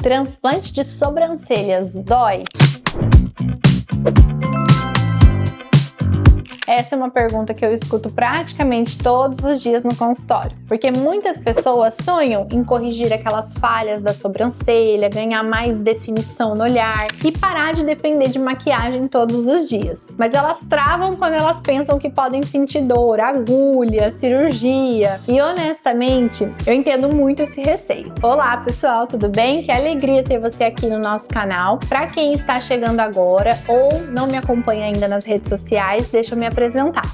Transplante de sobrancelhas dói? Essa é uma pergunta que eu escuto praticamente todos os dias no consultório, porque muitas pessoas sonham em corrigir aquelas falhas da sobrancelha, ganhar mais definição no olhar e parar de depender de maquiagem todos os dias. Mas elas travam quando elas pensam que podem sentir dor, agulha, cirurgia. E honestamente, eu entendo muito esse receio. Olá pessoal, tudo bem? Que alegria ter você aqui no nosso canal. Para quem está chegando agora ou não me acompanha ainda nas redes sociais, deixa eu me apresentar.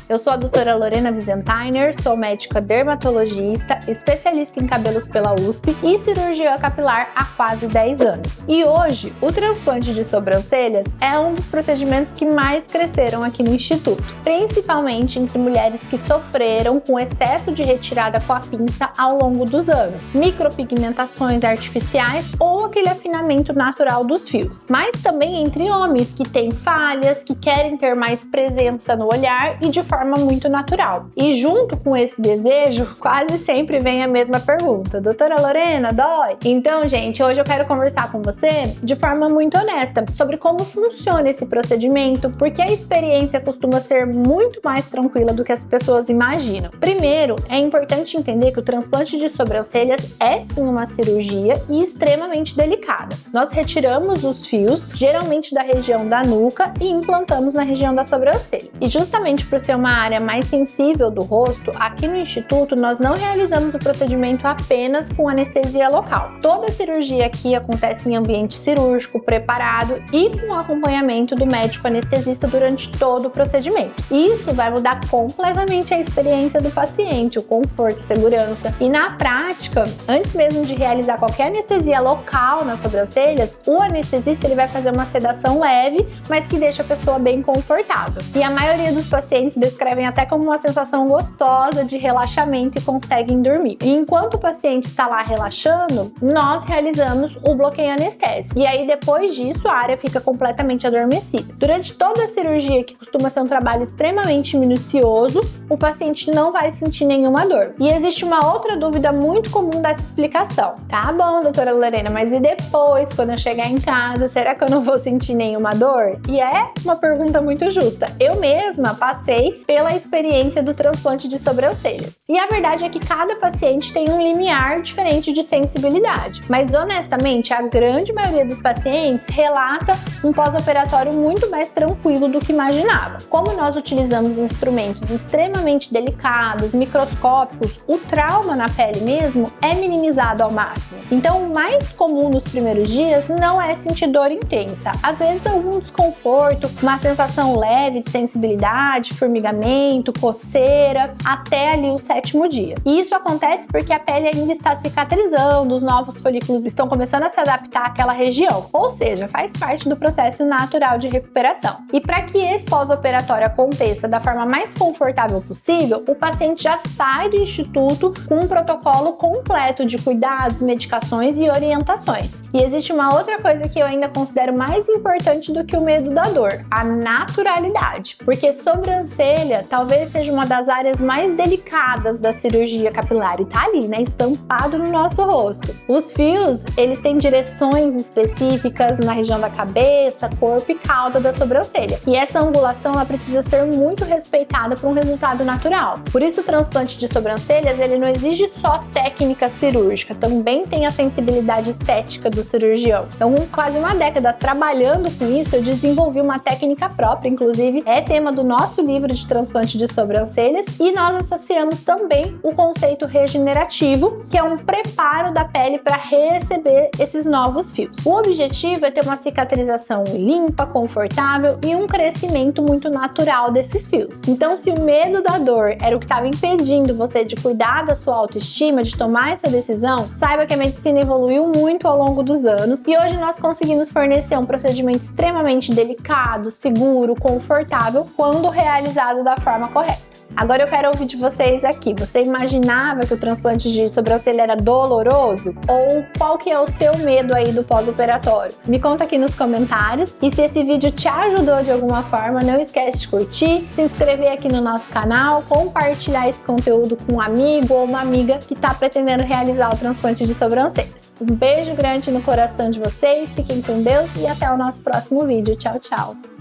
Eu sou a doutora Lorena Wiesenthiner, sou médica dermatologista, especialista em cabelos pela USP e cirurgia capilar há quase 10 anos. E hoje, o transplante de sobrancelhas é um dos procedimentos que mais cresceram aqui no Instituto, principalmente entre mulheres que sofreram com excesso de retirada com a pinça ao longo dos anos, micropigmentações artificiais ou aquele afinamento natural dos fios, mas também entre homens que têm falhas, que querem ter mais presença no olhar e de forma muito natural. E junto com esse desejo, quase sempre vem a mesma pergunta: doutora Lorena, dói? Então, gente, hoje eu quero conversar com você de forma muito honesta sobre como funciona esse procedimento, porque a experiência costuma ser muito mais tranquila do que as pessoas imaginam. Primeiro, é importante entender que o transplante de sobrancelhas é sim uma cirurgia e extremamente delicada. Nós retiramos os fios, geralmente da região da nuca, e implantamos na região da sobrancelha. E justamente por ser uma área mais sensível do rosto, aqui no Instituto nós não realizamos o procedimento apenas com anestesia local. Toda a cirurgia aqui acontece em ambiente cirúrgico, preparado e com acompanhamento do médico anestesista durante todo o procedimento. E isso vai mudar completamente a experiência do paciente, o conforto, a segurança. E na prática, antes mesmo de realizar qualquer anestesia local nas sobrancelhas, o anestesista ele vai fazer uma sedação leve, mas que deixa a pessoa bem confortável. E a maioria dos pacientes descrevem até como uma sensação gostosa de relaxamento e conseguem dormir. E enquanto o paciente está lá relaxando, nós realizamos o bloqueio anestésico. E aí depois disso a área fica completamente adormecida. Durante toda a cirurgia, que costuma ser um trabalho extremamente minucioso, o paciente não vai sentir nenhuma dor. E existe uma outra dúvida muito comum dessa explicação. Tá bom, doutora Lorena, mas e depois, quando eu chegar em casa, será que eu não vou sentir nenhuma dor? E é uma pergunta muito justa. Eu mesma passei pela experiência do transplante de sobrancelhas. E a verdade é que cada paciente tem um limiar diferente de sensibilidade. Mas honestamente, a grande maioria dos pacientes relata um pós-operatório muito mais tranquilo do que imaginava. Como nós utilizamos instrumentos extremamente delicados, microscópicos, o trauma na pele mesmo é minimizado ao máximo. Então, o mais comum nos primeiros dias não é sentir dor intensa. Às vezes algum desconforto, uma sensação leve de sensibilidade, formigamento, coceira, até ali o 7º dia. E isso acontece porque a pele ainda está cicatrizando, os novos folículos estão começando a se adaptar àquela região, ou seja, faz parte do processo natural de recuperação. E para que esse pós-operatório aconteça da forma mais confortável possível, o paciente já sai do instituto com um protocolo completo de cuidados, medicações e orientações. E existe uma outra coisa que eu ainda considero mais importante do que o medo da dor: a naturalidade. Porque sobrancelha talvez seja uma das áreas mais delicadas da cirurgia capilar e tá ali, né, estampado no nosso rosto. Os fios, eles têm direções específicas na região da cabeça, corpo e cauda da sobrancelha. E essa angulação, ela precisa ser muito respeitada para um resultado natural. Por isso o transplante de sobrancelhas, ele não exige só técnica cirúrgica, também tem a sensibilidade estética do cirurgião. Então, com quase uma década trabalhando com isso, eu desenvolvi uma técnica própria, inclusive é tema do nosso livro de transplante de sobrancelhas, e nós associamos também o conceito regenerativo, que é um preparo da pele para receber esses novos fios. O objetivo é ter uma cicatrização limpa, confortável e um crescimento muito natural desses fios. Então, se o medo da dor era o que estava impedindo você de cuidar da sua autoestima, de tomar essa decisão, saiba que a medicina evoluiu muito ao longo dos anos e hoje nós conseguimos fornecer um procedimento extremamente delicado, seguro, confortável, quando realizado da forma correta. Agora eu quero ouvir de vocês aqui. Você imaginava que o transplante de sobrancelha era doloroso? Ou qual que é o seu medo aí do pós-operatório? Me conta aqui nos comentários. E se esse vídeo te ajudou de alguma forma, não esquece de curtir, se inscrever aqui no nosso canal, compartilhar esse conteúdo com um amigo ou uma amiga que está pretendendo realizar o transplante de sobrancelhas. Um beijo grande no coração de vocês, fiquem com Deus e até o nosso próximo vídeo. Tchau, tchau!